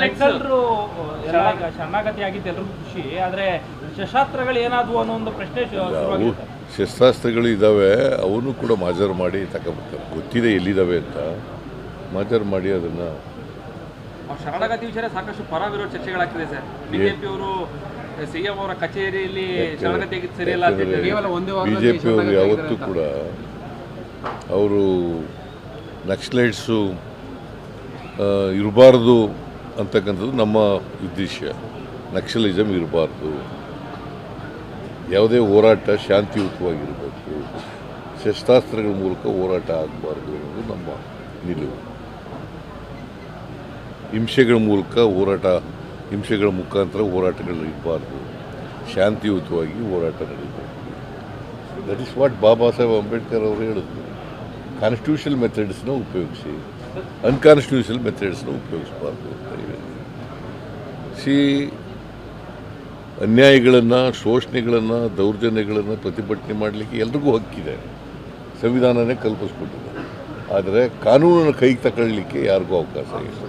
ನಕ್ಸಲರು ಶರಣಾಗತಿ ಆಗಿದ್ದು ಎಲ್ರಿಗೂ ಖುಷಿ, ಆದರೆ ಶಸ್ತ್ರಾಸ್ತ್ರಗಳು ಏನಾದವು ಅನ್ನೋ ಒಂದು ಪ್ರಶ್ನೆ ಶುರುವಾಗಿದೆ. ಶಸ್ತ್ರಾಸ್ತ್ರಗಳು ಇದ್ದಾವೆ, ಅವನು ಕೂಡ ಮಾಜರ್ ಮಾಡಿ ತಗೊಬರ್ತಾರೆ. ಗೊತ್ತಿದೆ ಎಲ್ಲಿದ್ದಾವೆ ಅಂತ ಮಾಜರ್ ಮಾಡಿ ಅದನ್ನು. ಶರಣಾಗತಿ ವಿಚಾರ ಸಾಕಷ್ಟು ಪರ ವಿರೋಧ ಚರ್ಚೆಗಳಾಗ್ತಿದೆ ಸರ್. ಬಿಜೆಪಿ ಅವರು ಸಿಎಂ ಅವರ ಕಚೇರಿಯಲ್ಲಿ ಶರಣಾಗತಿ ಸರಿಯಲ್ಲ ಅಂತ ಬಿಜೆಪಿ ಅವರು ಯಾವತ್ತೂ ಕೂಡ ಅವರು ನಕ್ಸಲೈಟ್ಸು ಇರಬಾರ್ದು ಅಂತಕ್ಕಂಥದ್ದು ನಮ್ಮ ಉದ್ದೇಶ. ನಕ್ಸಲಿಸಮ್ ಇರಬಾರ್ದು, ಯಾವುದೇ ಹೋರಾಟ ಶಾಂತಿಯುತವಾಗಿರಬೇಕು, ಶಸ್ತ್ರಾಸ್ತ್ರಗಳ ಮೂಲಕ ಹೋರಾಟ ಆಗಬಾರ್ದು ಅನ್ನೋದು ನಮ್ಮ ನಿಲುವು. ಹಿಂಸೆಗಳ ಮುಖಾಂತರ ಹೋರಾಟಗಳು ಇರಬಾರ್ದು, ಶಾಂತಿಯುತವಾಗಿ ಹೋರಾಟ ನಡೀಬೇಕು. That is what Baba Saheb Ambedkar ಅವರು ಹೇಳಿದ್ರು. ಕಾನ್ಸ್ಟಿಟ್ಯೂಷನಲ್ ಮೆಥಡ್ಸ್ನ ಉಪಯೋಗಿಸಿ, ಅನ್ಕಾನ್ಸ್ಟಿಟ್ಯೂಷನಲ್ ಮೆಥಡ್ಸ್ನ ಉಪಯೋಗಿಸಬಾರ್ದು ಅಂತ ಹೇಳಿ. ಅನ್ಯಾಯಗಳನ್ನು, ಶೋಷಣೆಗಳನ್ನು, ದೌರ್ಜನ್ಯಗಳನ್ನು ಪ್ರತಿಭಟನೆ ಮಾಡಲಿಕ್ಕೆ ಎಲ್ರಿಗೂ ಹಕ್ಕಿದೆ, ಸಂವಿಧಾನನೇ ಕಲ್ಪಿಸ್ಕೊಟ್ಟಿದೆ. ಆದರೆ ಕಾನೂನನ್ನು ಕೈಗೆ ತಗೊಳ್ಳಿಕ್ಕೆ ಯಾರಿಗೂ ಅವಕಾಶ ಇಲ್ಲ.